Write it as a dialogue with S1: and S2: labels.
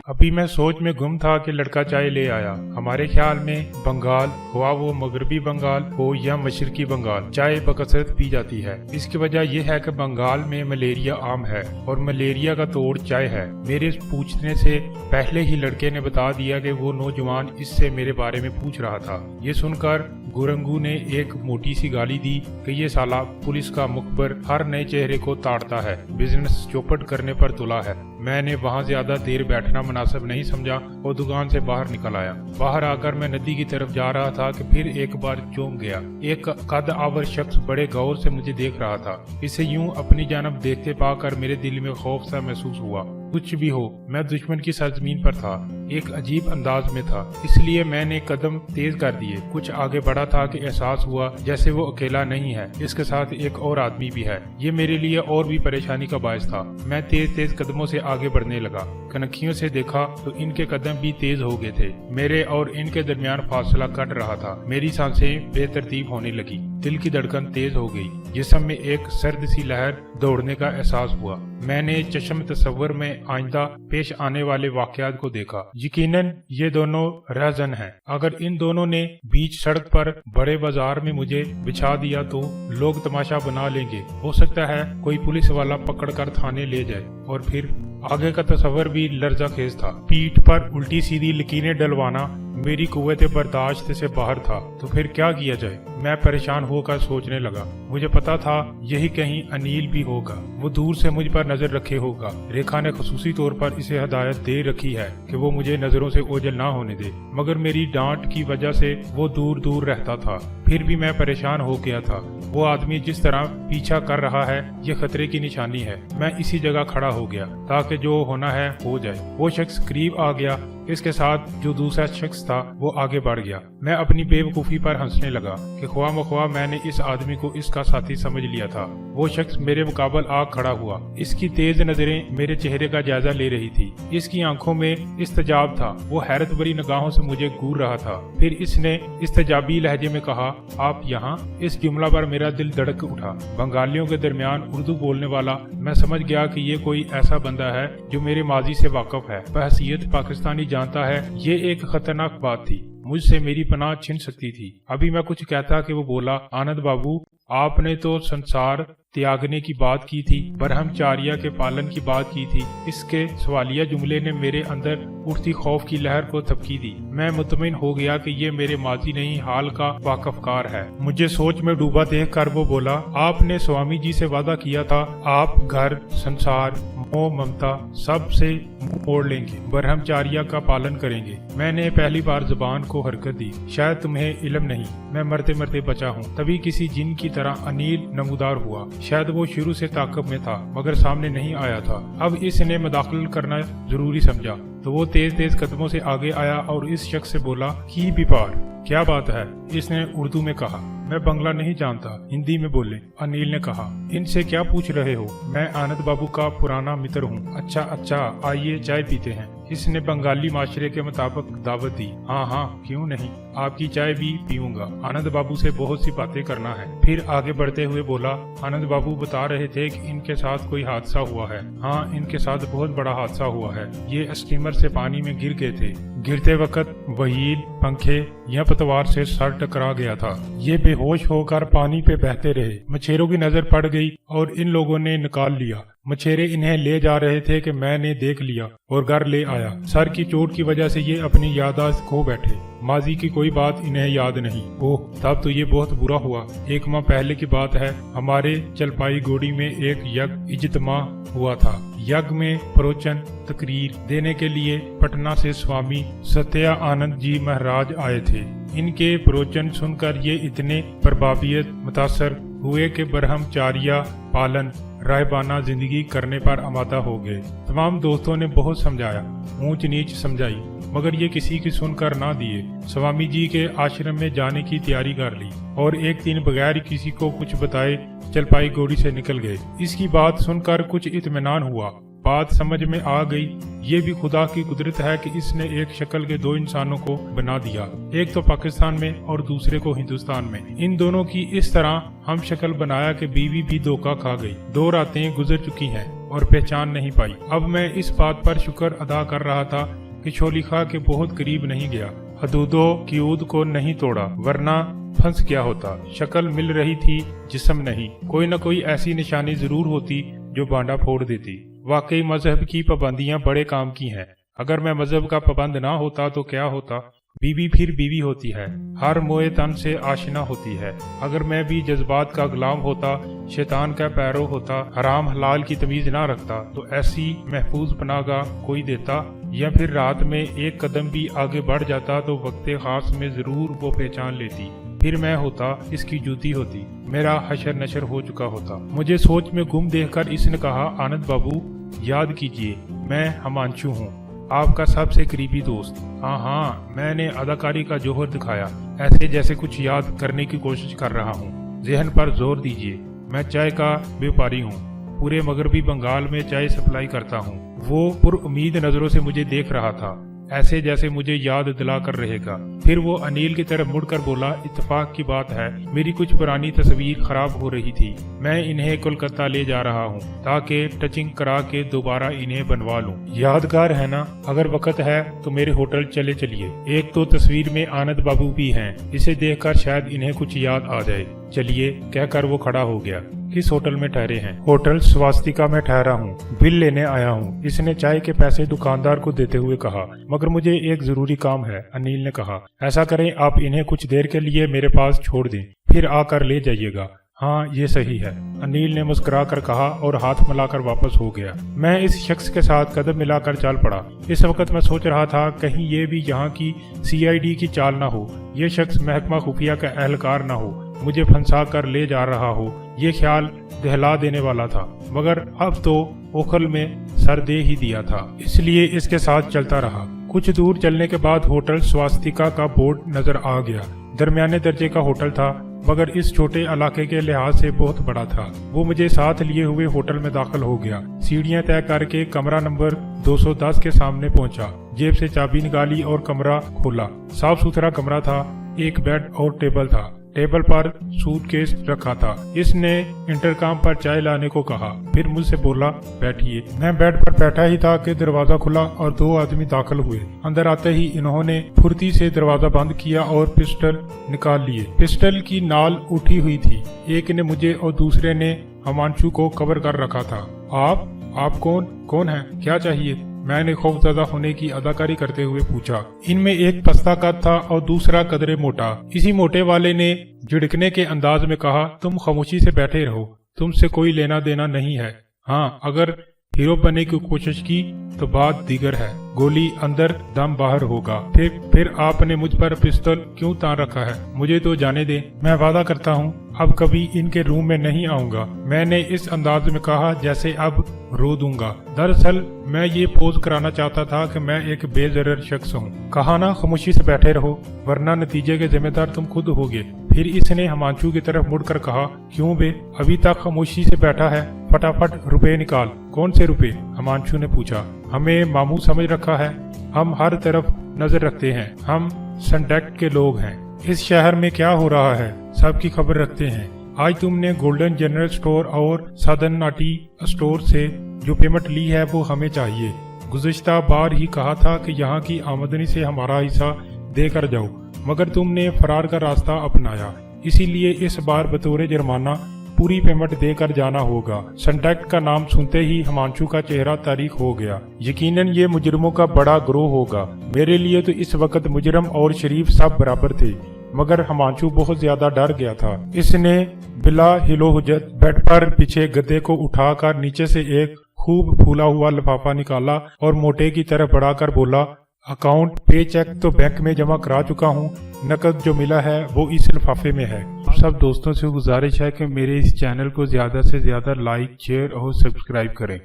S1: अभी मैं सोच में गुम था कि लड़का चाय ले आया। हमारे ख्याल में बंगाल, हुआ वो मगरबी बंगाल हो या मशरकी बंगाल, चाय बकसरत पी जाती है। इसकी वजह यह है कि बंगाल में मलेरिया आम है और मलेरिया का तोड़ चाय है। मेरे पूछने से पहले ही लड़के ने बता दिया कि वो नौजवान इससे मेरे बारे में पूछ रहा था। ये सुनकर गुरंगू ने एक मोटी सी गाली दी कि ये साला पुलिस का मुखबर हर नए चेहरे को ताड़ता है, बिजनेस चौपट करने पर तुला है। मैंने वहाँ ज्यादा देर बैठना मुनासिब नहीं समझा और दुकान से बाहर निकल आया। बाहर आकर मैं नदी की तरफ जा रहा था कि फिर एक बार चौंक गया। एक कद आवर शख्स बड़े गौर से मुझे देख रहा था। इसे यूं अपनी जानब देखते पाकर मेरे दिल में खौफ सा महसूस हुआ। कुछ भी हो, मैं दुश्मन की सरजमीन पर था, एक अजीब अंदाज में था, इसलिए मैंने कदम तेज कर दिए। कुछ आगे बढ़ा था कि एहसास हुआ जैसे वो अकेला नहीं है, इसके साथ एक और आदमी भी है। ये मेरे लिए और भी परेशानी का बायस था। मैं तेज तेज कदमों से आगे बढ़ने लगा। कनखियों से देखा तो इनके कदम भी तेज हो गए थे। मेरे और इनके दरमियान फासला कट रहा था। मेरी सांसें बेतरतीब होने लगी, दिल की धड़कन तेज हो गई, जिस्म में एक सर्द सी लहर दौड़ने का एहसास हुआ। मैंने चश्म तस्वर में आइंदा पेश आने वाले वाकयात को देखा। यकीनन ये दोनों रहजन हैं। अगर इन दोनों ने बीच सड़क पर बड़े बाजार में मुझे बिछा दिया तो लोग तमाशा बना लेंगे। हो सकता है कोई पुलिस वाला पकड़कर थाने ले जाए। और फिर आगे का तस्वर भी लर्जा खेज था। पीठ पर उल्टी सीधी लकीरें डलवाना मेरी कुव्वत बर्दाश्त से बाहर था। तो फिर क्या किया जाए? मैं परेशान होकर सोचने लगा। मुझे पता था यही कहीं अनिल भी होगा। वो दूर से मुझ पर नजर रखे होगा। रेखा ने खसूसी तौर पर इसे हिदायत दे रखी है कि वो मुझे नजरों से ओझल ना होने दे, मगर मेरी डांट की वजह से वो दूर दूर रहता था। फिर भी मैं परेशान हो गया था। वो आदमी जिस तरह पीछा कर रहा है ये खतरे की निशानी है। मैं इसी जगह खड़ा हो गया ताकि जो होना है हो जाए। वो शख्स करीब आ गया। इसके साथ जो दूसरा शख्स था वो आगे बढ़ गया। मैं अपनी बेवकूफी पर हंसने लगा कि ख्वाह मख्वाह मैंने इस आदमी को इसका साथी समझ लिया था। वो शख्स मेरे मुकाबल आ खड़ा हुआ। इसकी तेज नजरें मेरे चेहरे का जायजा ले रही थी। इसकी आंखों में इस्तजाब था। वो हैरत भरी निगाहों से मुझे घूर रहा था। फिर इसने इस्तजाबी लहजे में कहा, आप यहाँ? इस जुमला पर मेरा दिल धड़क उठा। बंगालियों के दरमियान उर्दू बोलने वाला, मैं समझ गया कि ये कोई ऐसा बंदा है जो मेरे माजी से वाकिफ है, बहसीयत पाकिस्तानी जानता है। ये एक खतरनाक बात थी, मुझसे मेरी पनाह छिन सकती थी। अभी मैं कुछ कहता कि वो बोला, आनंद बाबू, आपने तो संसार त्यागने की बात की थी, ब्रह्मचार्य के पालन की बात की थी। इसके सवालिया जुमले ने मेरे अंदर उठती खौफ की लहर को थपकी दी। मैं मुतमिन हो गया कि ये मेरे माजी नहीं हाल का वाकफकार है। मुझे सोच में डूबा देख कर वो बोला, आपने स्वामी जी से वादा किया था आप घर, संसार, मोह, ममता सब से मुंह मोड़ लेंगे, ब्रह्मचार्य का पालन करेंगे। मैंने पहली बार जुबान को हरकत दी। शायद तुम्हें इल्म नहीं, मैं मरते मरते बचा हूँ। तभी किसी जिन की तरह अनिल नमूदार हुआ। शायद वो शुरू से ताकत में था मगर सामने नहीं आया था। अब इसने मदाखल करना जरूरी समझा तो वो तेज तेज कदमों से आगे आया और इस शख्स से बोला, की बिपार, क्या बात है? इसने उर्दू में कहा। मैं बंगला नहीं जानता, हिंदी में बोले। अनिल ने कहा, इनसे क्या पूछ रहे हो? मैं आनंद बाबू का पुराना मित्र हूँ। अच्छा अच्छा, आइए चाय पीते हैं। इसने बंगाली माशरे के मुताबिक दावत दी। हाँ हाँ, क्यों नहीं, आपकी चाय भी पीऊंगा। आनंद बाबू से बहुत सी बातें करना है। फिर आगे बढ़ते हुए बोला, आनंद बाबू बता रहे थे कि इनके साथ कोई हादसा हुआ है। हाँ, इनके साथ बहुत बड़ा हादसा हुआ है। ये स्टीमर से पानी में गिर गए थे। गिरते वक्त व्हील, पंखे या पतवार से सर टकरा गया था। ये बेहोश होकर पानी पे बहते रहे। मछेरों की नजर पड़ गई और इन लोगों ने निकाल लिया। मछेरे इन्हें ले जा रहे थे कि मैंने देख लिया और घर ले आया। सर की चोट की वजह से ये अपनी याददाश्त खो बैठे। माजी की कोई बात इन्हें याद नहीं। ओह, तब तो ये बहुत बुरा हुआ। 1 माह पहले की बात है। हमारे चलपाई गोड़ी में एक यज्ञ इज्तिमा हुआ था। यज्ञ में प्रवचन तकरीर देने के लिए पटना से स्वामी सत्या आनंद जी महाराज आए थे। इनके प्रवचन सुनकर ये इतने प्रभावित मुतासर हुए कि ब्रह्मचार्य पालन राहबाना जिंदगी करने पर आमादा हो गए। तमाम दोस्तों ने बहुत समझाया, ऊंच नीच समझाई, मगर ये किसी की सुनकर ना दिए। स्वामी जी के आश्रम में जाने की तैयारी कर ली और एक दिन बगैर किसी को कुछ बताए चलपाई गोड़ी से निकल गए। इसकी बात सुनकर कुछ इत्मीनान हुआ। बात समझ में आ गई, ये भी खुदा की कुदरत है कि इसने एक शक्ल के 2 इंसानों को बना दिया, एक तो पाकिस्तान में और दूसरे को हिंदुस्तान में। इन दोनों की इस तरह हम शक्ल बनाया कि बीवी भी धोखा खा गई। 2 रातें गुजर चुकी हैं। और पहचान नहीं पाई। अब मैं इस बात पर शुक्र अदा कर रहा था कि छोलिखा के बहुत करीब नहीं गया, हदूदों की ऊद को नहीं तोड़ा, वरना फंस गया होता। शक्ल मिल रही थी, जिस्म नहीं। कोई न कोई ऐसी निशानी जरूर होती जो बांडा फोड़ देती। वाकई मजहब की पाबंदियां बड़े काम की हैं। अगर मैं मजहब का पाबंद ना होता तो क्या होता। बीवी फिर बीवी होती है, हर मोए तन से आशिना होती है। अगर मैं भी जज्बात का गुलाम होता, शैतान का पैरो होता, हराम हलाल की तमीज ना रखता, तो ऐसी महफूज पनाहगाह कोई देता, या फिर रात में एक कदम भी आगे बढ़ जाता तो वक्त खास में जरूर वो पहचान लेती। फिर मैं होता, इसकी जूती होती, मेरा हशर नशर हो चुका होता। मुझे सोच में गुम देखकर इसने कहा, आनंद बाबू याद कीजिए, मैं हिमांशु हूँ, आपका सबसे करीबी दोस्त। हाँ, मैंने अदाकारी का जौहर दिखाया, ऐसे जैसे कुछ याद करने की कोशिश कर रहा हूँ। जहन पर जोर दीजिए, मैं चाय का व्यापारी हूँ, पूरे मगरबी बंगाल में चाय सप्लाई करता हूँ। वो पुरउम्मीद नजरों से मुझे देख रहा था, ऐसे जैसे मुझे याद दिला कर रहेगा। फिर वो अनिल की तरफ मुड़कर बोला, इत्तेफाक की बात है, मेरी कुछ पुरानी तस्वीर खराब हो रही थी, मैं इन्हें कोलकाता ले जा रहा हूँ ताकि टचिंग करा के दोबारा इन्हें बनवा लूँ। यादगार है ना? अगर वक्त है तो मेरे होटल चले चलिए। एक तो तस्वीर में आनंद बाबू भी हैं, इसे देखकर शायद इन्हें कुछ याद आ जाए। चलिए कहकर वो खड़ा हो गया। किस होटल में ठहरे हैं? होटल स्वास्तिका में ठहरा हूँ, बिल लेने आया हूँ, इसने चाय के पैसे दुकानदार को देते हुए कहा। मगर मुझे एक जरूरी काम है, अनिल ने कहा। ऐसा करें, आप इन्हें कुछ देर के लिए मेरे पास छोड़ दें, फिर आकर ले जाइएगा। हाँ, ये सही है, अनिल ने मुस्कुरा कर कहा और हाथ मिलाकर वापस हो गया। मैं इस शख्स के साथ कदम मिलाकर चल पड़ा। इस वक्त मैं सोच रहा था, कहीं ये भी यहाँ की CID की चाल ना हो, ये शख्स महकमा खुफिया का एहलकार ना हो, मुझे फंसा कर ले जा रहा हो। ये ख्याल दहला देने वाला था, मगर अब तो ओखल में सर दे ही दिया था, इसलिए इसके साथ चलता रहा। कुछ दूर चलने के बाद होटल स्वास्तिका का बोर्ड नजर आ गया। दरमियाने दर्जे का होटल था, मगर इस छोटे इलाके के लिहाज से बहुत बड़ा था। वो मुझे साथ लिए हुए होटल में दाखिल हो गया। सीढ़ियां तय करके कमरा नंबर 210 के सामने पहुंचा। जेब से चाबी निकाली और कमरा खोला। साफ सुथरा कमरा था, एक बेड और टेबल था। टेबल पर सूटकेस रखा था। इसने इंटरकॉम पर चाय लाने को कहा, फिर मुझसे बोला, बैठिए। मैं बेड पर बैठा ही था कि दरवाजा खुला और 2 आदमी दाखिल हुए। अंदर आते ही इन्होंने फुर्ती से दरवाजा बंद किया और पिस्टल निकाल लिए। पिस्टल की नाल उठी हुई थी। एक ने मुझे और दूसरे ने हिमांशु को कवर कर रखा था। आप कौन है? क्या चाहिए? मैंने खौफजदा होने की अदाकारी करते हुए पूछा। इनमें एक पस्ता कद था और दूसरा कदरे मोटा। इसी मोटे वाले ने झिड़कने के अंदाज में कहा, तुम खामोशी से बैठे रहो, तुमसे कोई लेना देना नहीं है। हाँ, अगर हीरो बनने की कोशिश की तो बात दीगर है, गोली अंदर दम बाहर होगा। फिर आपने मुझ पर पिस्तौल क्यों तान रखा है? मुझे तो जाने दे, मैं वादा करता हूँ अब कभी इनके रूम में नहीं आऊंगा। मैंने इस अंदाज में कहा जैसे अब रो दूंगा। दरअसल मैं ये पोज कराना चाहता था कि मैं एक बेजरर शख्स हूँ। कहा ना, खामोशी से बैठे रहो, वरना नतीजे के जिम्मेदार तुम खुद होगे। फिर इसने हिमांशु की तरफ मुड़कर कहा, क्यों बे, अभी तक खामोशी से बैठा है, फटाफट रुपए निकाल। कौन से रुपए? हिमांशु ने पूछा। हमें मामू समझ रखा है, हम हर तरफ नजर रखते हैं, हम संडेक्ट के लोग हैं। इस शहर में क्या हो रहा है सबकी खबर रखते हैं। आज तुमने गोल्डन जनरल स्टोर और सदर्न नाटी स्टोर से जो पेमेंट ली है वो हमें चाहिए। गुज़िश्ता बार ही कहा था कि यहाँ की आमदनी से हमारा हिस्सा देकर जाओ, मगर तुमने फरार का रास्ता अपनाया, इसीलिए इस बार बतौर जुर्माना पूरी पेमेंट देकर जाना होगा। संडेक्ट का नाम सुनते ही हिमांशु का चेहरा तारीख हो गया। यकीनन ये मुजरिमों का बड़ा ग्रोह होगा। मेरे लिए तो इस वक्त मुजरिम और शरीफ सब बराबर थे, मगर हिमांशु बहुत ज्यादा डर गया था। इसने बिला हिलोहुजत बेड पर पीछे गद्दे को उठाकर नीचे से एक खूब फूला हुआ लिफाफा निकाला और मोटे की तरफ बढ़ाकर बोला, अकाउंट पे चेक तो बैंक में जमा करा चुका हूँ, नकद जो मिला है वो इस लिफाफे में है। सब दोस्तों से गुजारिश है कि मेरे इस चैनल को ज्यादा से ज्यादा लाइक, शेयर और सब्सक्राइब करें।